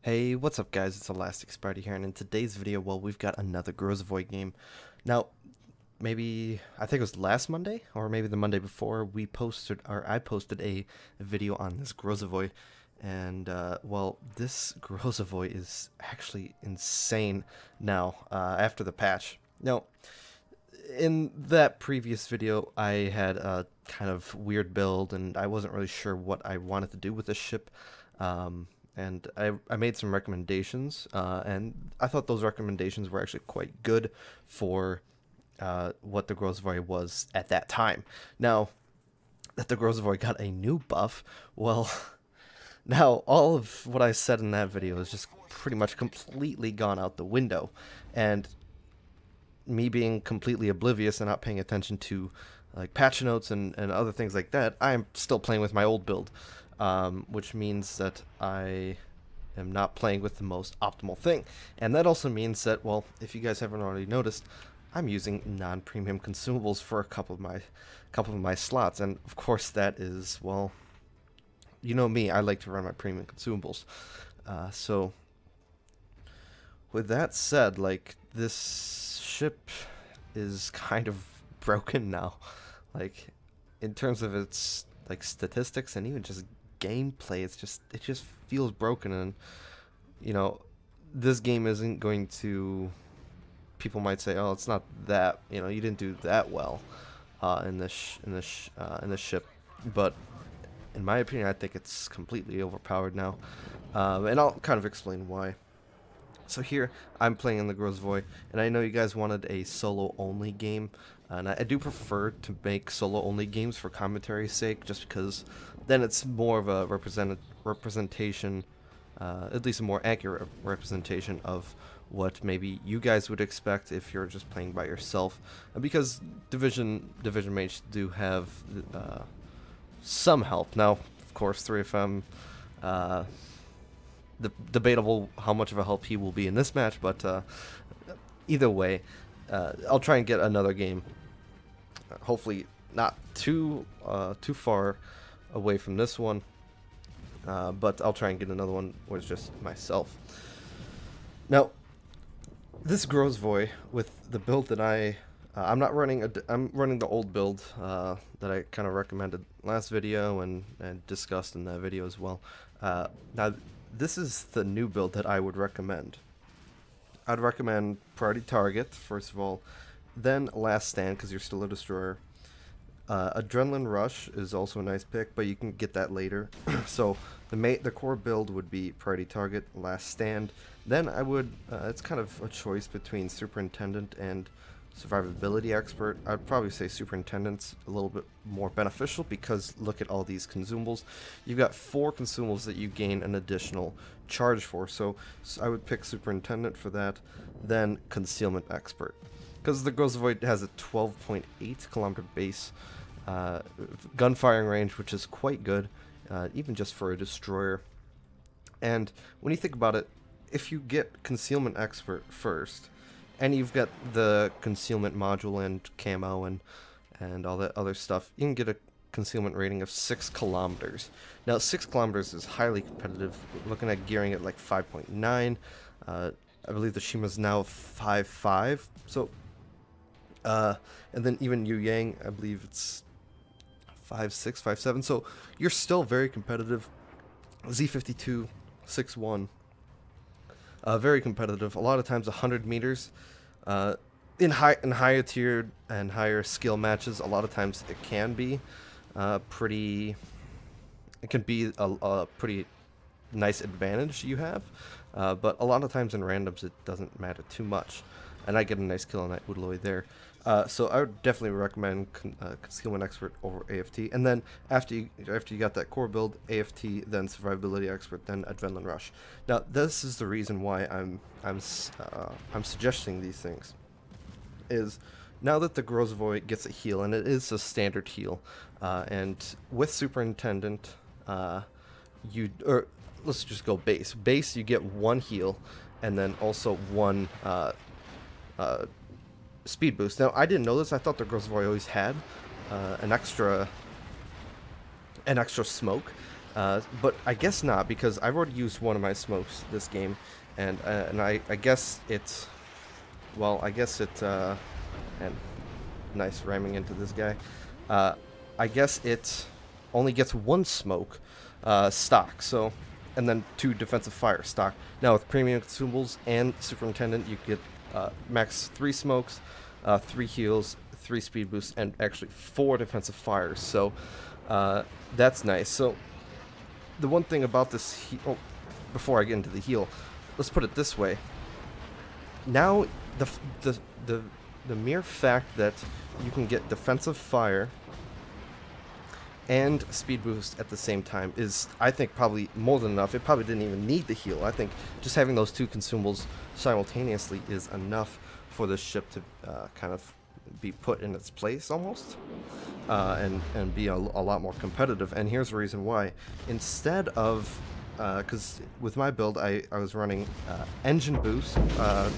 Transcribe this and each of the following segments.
Hey, what's up guys, it's ElasticSpyder here, and in today's video, well, we've got another Grozovoi game. Now, maybe, I think it was last Monday, or maybe the Monday before, I posted a video on this Grozovoi, and, well, this Grozovoi is actually insane now, after the patch. Now, in that previous video, I had a kind of weird build, and I wasn't really sure what I wanted to do with this ship, and I made some recommendations, and I thought those recommendations were actually quite good for what the Grozovoi was at that time. Now that the Grozovoi got a new buff, well, now all of what I said in that video is just pretty much completely gone out the window, and me being completely oblivious and not paying attention to like patch notes and other things like that, I'm still playing with my old build. Which means that I am not playing with the most optimal thing. And that also means that, well, if you guys haven't already noticed, I'm using non-premium consumables for a couple of my slots. And of course that is, well, you know me, I like to run my premium consumables. So with that said, like, this ship is kind of broken now. Like, in terms of its like statistics and even just gameplay, it just feels broken. And you know, this game isn't going to, people might say, oh, it's not that, you know, you didn't do that well in this ship, but in my opinion I think it's completely overpowered now, and I'll kind of explain why. So here I'm playing in the Grozovoi, and I know you guys wanted a solo only game, and I do prefer to make solo only games for commentary's sake, just because then it's more of a representation, at least a more accurate representation of what maybe you guys would expect if you're just playing by yourself, because division mates do have some help. Now, of course, 3FM, debatable how much of a help he will be in this match, but either way, I'll try and get another game, hopefully not too far away from this one, but I'll try and get another one where it's just myself. Now, this Grozovoi, with the build that I'm not running, I'm running the old build that I kind of recommended last video and discussed in that video as well. Now, this is the new build that I would recommend. I'd recommend Priority Target, first of all, then Last Stand, because you're still a destroyer. Adrenaline Rush is also a nice pick, but you can get that later. So the core build would be Priority Target, Last Stand. Then I would, it's kind of a choice between Superintendent and Survivability Expert. I'd probably say Superintendent's a little bit more beneficial, because look at all these consumables. You've got 4 consumables that you gain an additional charge for, so I would pick Superintendent for that, then Concealment Expert. Because the Grozovoi has a 12.8 kilometer base gun firing range, which is quite good, even just for a destroyer. And when you think about it, if you get Concealment Expert first, and you've got the concealment module and camo and all that other stuff, you can get a concealment rating of 6 kilometers. Now, 6 kilometers is highly competitive. We're looking at gearing at like 5.9. I believe the Shima's now 5.5. So, and then even Yu Yang, I believe it's 5.6, 5.7. So you're still very competitive. Z52, 6.1. Very competitive. A lot of times 100 meters. In higher tiered and higher skill matches, a lot of times it can be pretty. It can be a pretty nice advantage you have, but a lot of times in randoms it doesn't matter too much. And I get a nice kill on that Udaloy there. So I would definitely recommend Concealment Expert over AFT. And then after you got that core build, AFT, then Survivability Expert, then Adrenaline Rush. Now, this is the reason why I'm suggesting these things. Is now that the Grozovoi gets a heal, and it is a standard heal, and with Superintendent, let's just go base. Base, you get 1 heal, and then also 1 speed boost. Now, I didn't know this. I thought the Grozovoi always had an extra smoke, But I guess not, because I've already used one of my smokes this game, and I guess it's, well, I guess it, and nice ramming into this guy. I guess it only gets one smoke stock, so, and then 2 defensive fire stock. Now with premium consumables and superintendent, you get max 3 smokes, 3 heals, 3 speed boosts, and actually 4 defensive fires. So that's nice. So the one thing about this, before I get into the heal, let's put it this way. Now the mere fact that you can get defensive fire and speed boost at the same time is, I think, probably more than enough. It probably didn't even need the heal. I think just having those 2 consumables simultaneously is enough for this ship to kind of be put in its place almost, and be a lot more competitive. And here's the reason why. Instead of, because with my build I was running engine boost,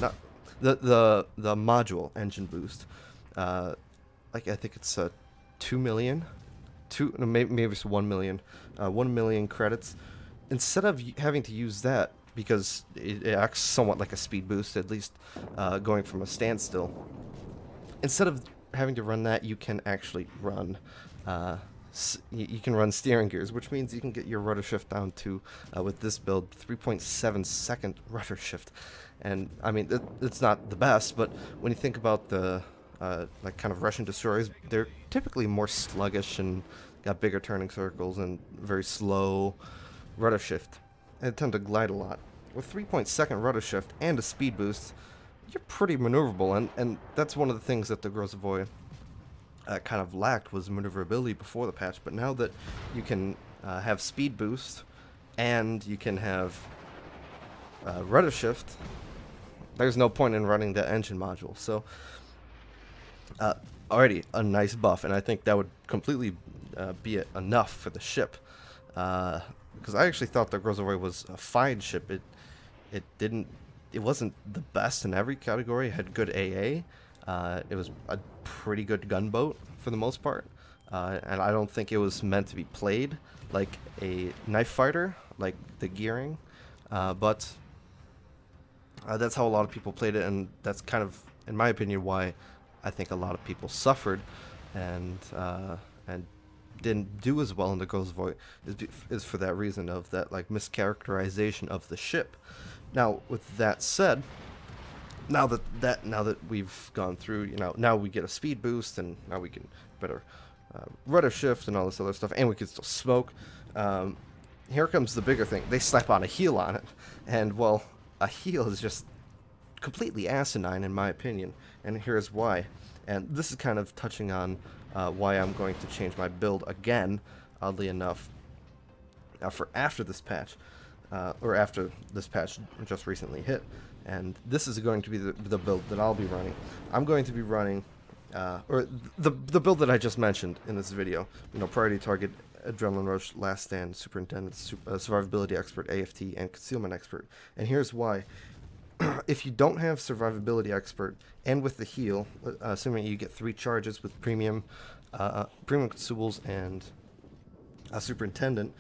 not the module engine boost, like I think it's 2 million, maybe it's 1 million, 1 million credits. Instead of having to use that, because it acts somewhat like a speed boost, at least going from a standstill. Instead of having to run that, you can actually run you can run steering gears, which means you can get your rudder shift down to, with this build, 3.7 second rudder shift. And I mean, it's not the best, but when you think about the like kind of Russian destroyers, they're typically more sluggish and got bigger turning circles and very slow rudder shift, and tend to glide a lot. With 3.2 rudder shift and a speed boost, you're pretty maneuverable, and that's one of the things that the Grozovoi kind of lacked, was maneuverability before the patch. But now that you can have speed boost and you can have rudder shift, there's no point in running the engine module. So already a nice buff, and I think that would completely be enough for the ship, because I actually thought the Grozovoi was a fine ship. It wasn't the best in every category. It had good AA. It was a pretty good gunboat for the most part, and I don't think it was meant to be played like a knife fighter, like the gearing, but that's how a lot of people played it, and that's kind of, in my opinion, why I think a lot of people suffered and didn't do as well in the Grozovoi, is for that reason of that, like, mischaracterization of the ship. Now, with that said, now that we've gone through, now we get a speed boost, and now we can better rudder shift and all this other stuff, and we can still smoke. Here comes the bigger thing. They slap on a heal on it, and, well, a heal is just completely asinine in my opinion, and here's why. And this is kind of touching on why I'm going to change my build again, oddly enough, for after this patch. Or after this patch just recently hit, and this is going to be the build that I'll be running. I'm going to be running, or the build that I just mentioned in this video. Priority target, adrenaline rush, last stand, superintendent, survivability expert, AFT, and concealment expert. And here's why. If you don't have survivability expert and with the heal, assuming you get 3 charges with premium consumables and superintendent,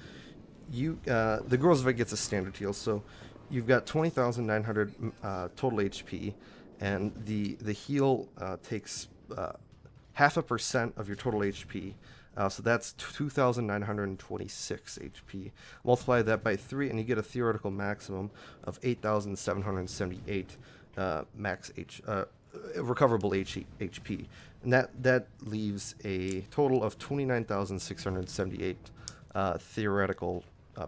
the Grozovoi gets a standard heal, so you've got 20,900 total HP, and the heal takes 0.5% of your total HP, so that's 2,926 HP. Multiply that by 3, and you get a theoretical maximum of 8,778 recoverable HP, and that leaves a total of 29,678 theoretical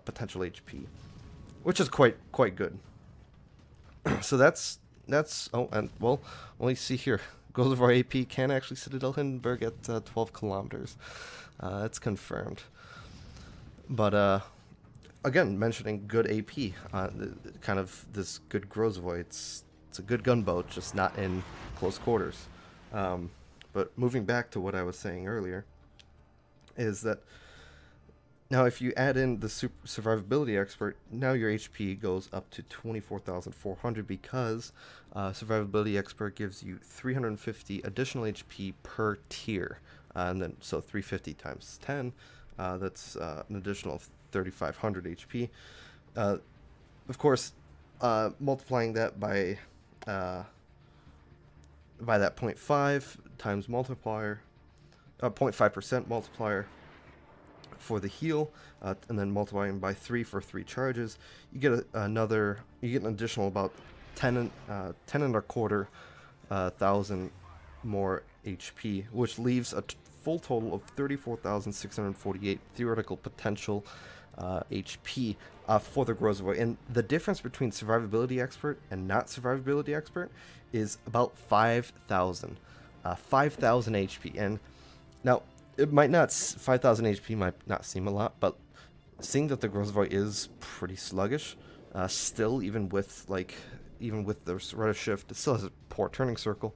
potential HP, which is quite good. So that's oh, and well, only see here, Grozovoi AP can actually Citadel Hindenburg at 12 kilometers. That's confirmed. But again, mentioning good AP, kind of this good Grozovoi. It's a good gunboat, just not in close quarters. But moving back to what I was saying earlier, is that now if you add in the survivability expert, now your HP goes up to 24,400, because survivability expert gives you 350 additional HP per tier, and then so 350 times 10, That's an additional 3,500 HP. Of course, multiplying that by that 0.5 times multiplier, 0.5% multiplier for the heal, and then multiplying by 3 for 3 charges, you get you get an additional about 10 and a quarter thousand more HP, which leaves a full total of 34,648 theoretical potential HP for the Grozovoi. And the difference between survivability expert and not survivability expert is about 5,000 HP. And now it might not 5,000 HP might not seem a lot, but seeing that the Grozovoi is pretty sluggish still, even with the Rudder Shift, it still has a poor turning circle.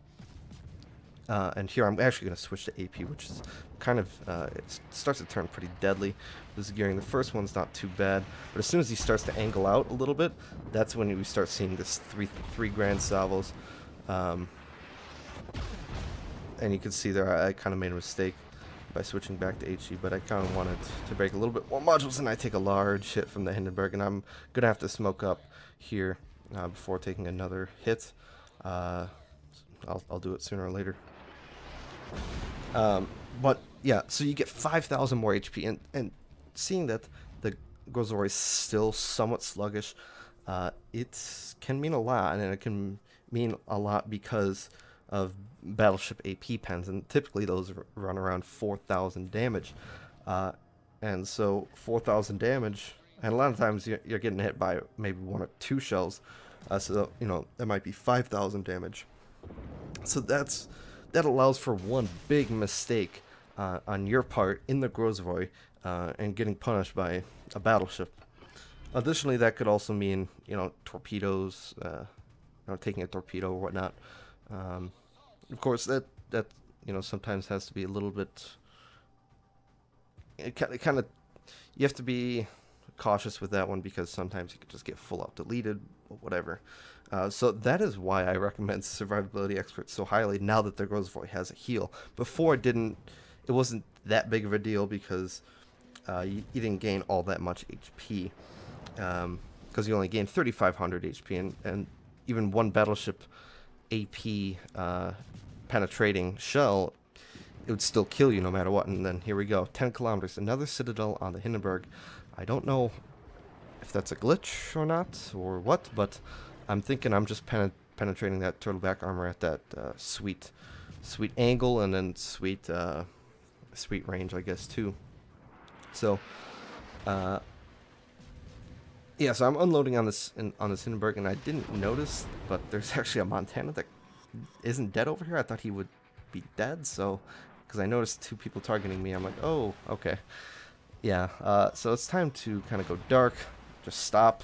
And here I'm actually going to switch to AP, which is kind of, it starts to turn pretty deadly. This gearing, the first one's not too bad, but as soon as he starts to angle out a little bit, that's when we start seeing this three grand salvos. And you can see there I kind of made a mistake by switching back to HE, but I kind of wanted to break a little bit more modules, and I take a large hit from the Hindenburg, and I'm going to have to smoke up here before taking another hit. I'll do it sooner or later. But yeah, so you get 5,000 more HP, and seeing that the Grozovoi is still somewhat sluggish, it can mean a lot, and it can mean a lot because of battleship AP pens, and typically those run around 4,000 damage, and so 4,000 damage, and a lot of times you're getting hit by maybe 1 or 2 shells, so you know that might be 5,000 damage. So that allows for one big mistake on your part in the Grozovoi and getting punished by a battleship. Additionally, that could also mean, you know, torpedoes, taking a torpedo or whatnot. Of course, that you know, sometimes has to be a little bit. It kind of, you have to be cautious with that one, because sometimes you could just get full out deleted or whatever. So that is why I recommend survivability experts so highly now that the Grozovoi has a heal. Before it wasn't that big of a deal, because you didn't gain all that much HP, because you only gained 3,500 HP, and even one battleship AP penetrating shell, it would still kill you no matter what. And then here we go, 10 kilometers, another citadel on the Hindenburg. I don't know if that's a glitch or not, or what, but I'm thinking I'm just penetrating that turtleback armor at that sweet angle, and then sweet range, I guess, too. So yeah, so I'm unloading on this Hindenburg, and I didn't notice, but there's actually a Montana that isn't dead over here. I thought he would be dead, so because I noticed 2 people targeting me, I'm like, oh, okay. Yeah, so it's time to kind of go dark, just stop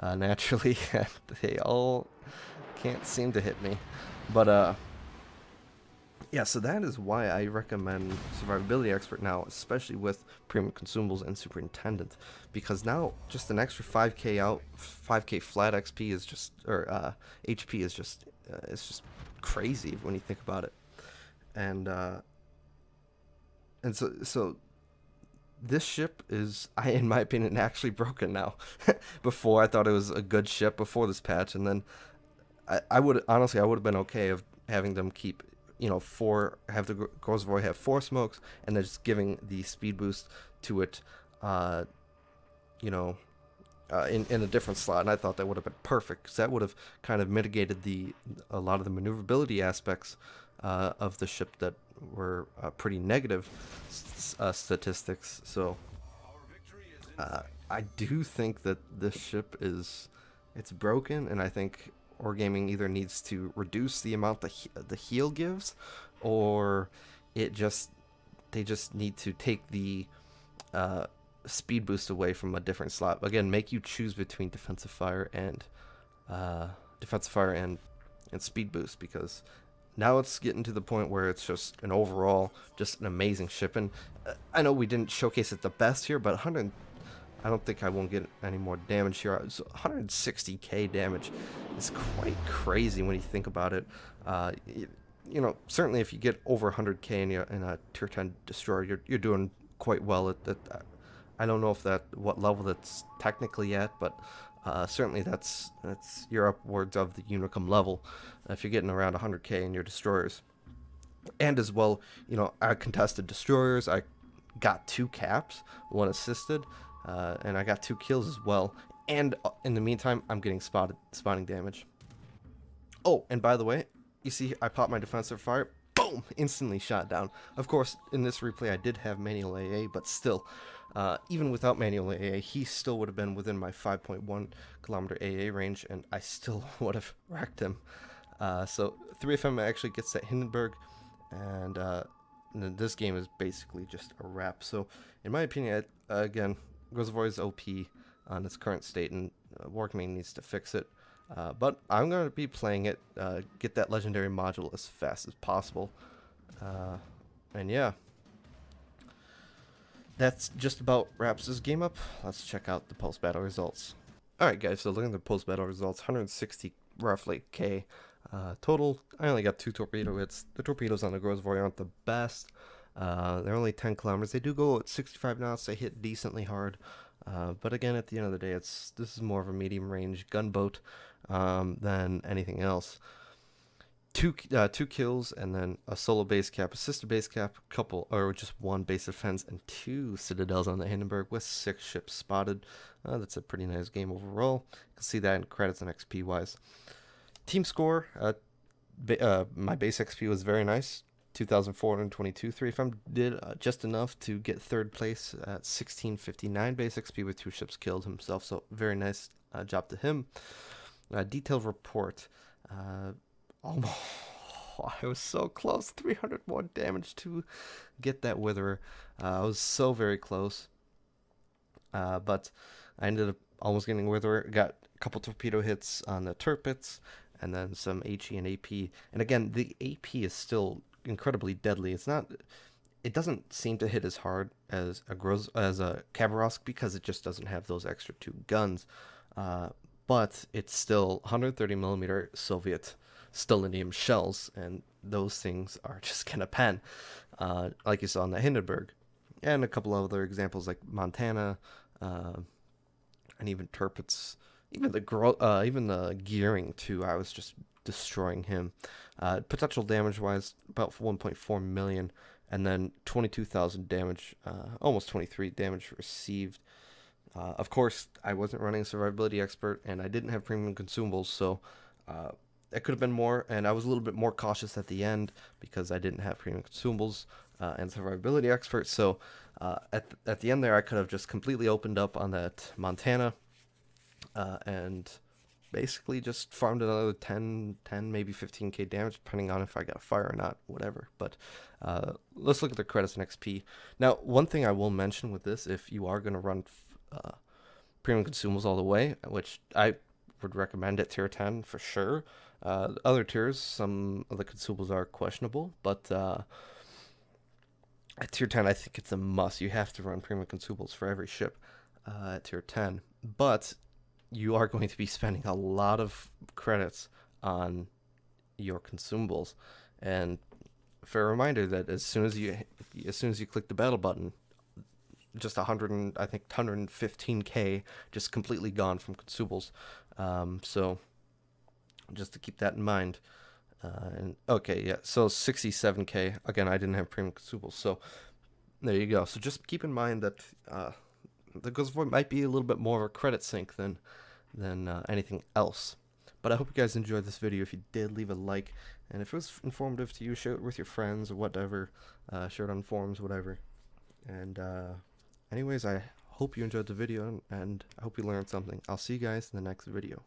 naturally. They all can't seem to hit me, but yeah, so that is why I recommend Survivability Expert now, especially with Premium Consumables and Superintendent, because now just an extra 5k flat XP is just, or HP is just, it's just crazy when you think about it, and so this ship is, in my opinion, actually broken now. Before I thought it was a good ship before this patch, and then I would have been okay of having them keep, you know, have the Grozovoi have 4 smokes, and then just giving the speed boost to it, you know, in a different slot. And I thought that would have been perfect, because that would have kind of mitigated a lot of the maneuverability aspects of the ship that were pretty negative statistics. So I do think that this ship it's broken, and I think Wargaming either needs to reduce the amount the heal gives, or they just need to take the speed boost away from a different slot. Again, make you choose between defensive fire and speed boost, because now it's getting to the point where it's just an overall just an amazing ship. And I know we didn't showcase it the best here, but I don't think I won't get any more damage here. So 160k damage is quite crazy when you think about it. You know, certainly if you get over 100k in a tier 10 destroyer, you're doing quite well. I don't know if what level that's technically at, but certainly that's you're upwards of the Unicum level if you're getting around 100k in your destroyers. And as well, you know, I contested destroyers. I got 2 caps, 1 assisted, and I got 2 kills as well. And in the meantime, I'm getting spotting damage. Oh, and by the way, you see I popped my defensive fire, boom, instantly shot down. Of course, in this replay I did have manual AA, but still, even without manual AA, he still would have been within my 5.1 kilometer AA range, and I still would have wrecked him. So 3FM actually gets that Hindenburg, and this game is basically just a wrap. So in my opinion, again, Grozovoi is OP on its current state, and Wargaming needs to fix it. But I'm going to be playing it, get that legendary module as fast as possible. And yeah, that's just about wraps this game up. Let's check out the post-battle results. Alright guys, so looking at the post-battle results, 160 roughly K total. I only got 2 torpedo hits. The torpedoes on the Grozovoi aren't the best. They're only 10 kilometers. They do go at 65 knots. They hit decently hard. But again, at the end of the day, this is more of a medium range gunboat than anything else. Two kills, and then a solo base cap, assisted base cap, just 1 base defense, and 2 citadels on the Hindenburg with 6 ships spotted. That's a pretty nice game overall. You can see that in credits and XP wise. Team score, my base XP was very nice. 2,422. 3FM did just enough to get 3rd place at 1659 base XP with 2 ships killed himself, so very nice job to him. Detailed report. Almost, I was so close. 301 damage to get that Witherer. I was so very close, but I ended up almost getting Witherer. Got a couple torpedo hits on the Tirpitz, and then some HE and AP. And again, the AP is still incredibly deadly. It doesn't seem to hit as hard as a Khabarovsk because it just doesn't have those extra 2 guns. But it's still 130 millimeter Soviet stellinium shells, and those things are just gonna pen, like you saw in the Hindenburg, and a couple of other examples like Montana, and even Tirpitz, even the Gearing too. I was just destroying him. Potential damage wise, about 1.4 million, and then 22,000 damage, almost 23 damage received. Of course, I wasn't running survivability expert, and I didn't have premium consumables, so it could have been more, and I was a little bit more cautious at the end because I didn't have premium consumables and survivability expert. So at the end there, I could have just completely opened up on that Montana and basically just farmed another 10 maybe 15k damage, depending on if I got a fire or not, whatever. But let's look at the credits and XP. Now, one thing I will mention with this, if you are going to run premium consumables all the way, which I would recommend at tier 10 for sure. Other tiers, some of the consumables are questionable, but at tier 10, I think it's a must. You have to run premium consumables for every ship at tier 10, but you are going to be spending a lot of credits on your consumables. And for a reminder that as soon as you click the battle button, just 115k just completely gone from consumables. So just to keep that in mind. And okay, yeah, so 67k. Again, I didn't have premium consumables, so there you go. So just keep in mind that the Grozovoi might be a little bit more of a credit sink than anything else. But I hope you guys enjoyed this video. If you did, leave a like, and if it was informative to you, share it with your friends or whatever. Share it on forums, whatever. And anyways, I hope you enjoyed the video, and I hope you learned something. I'll see you guys in the next video.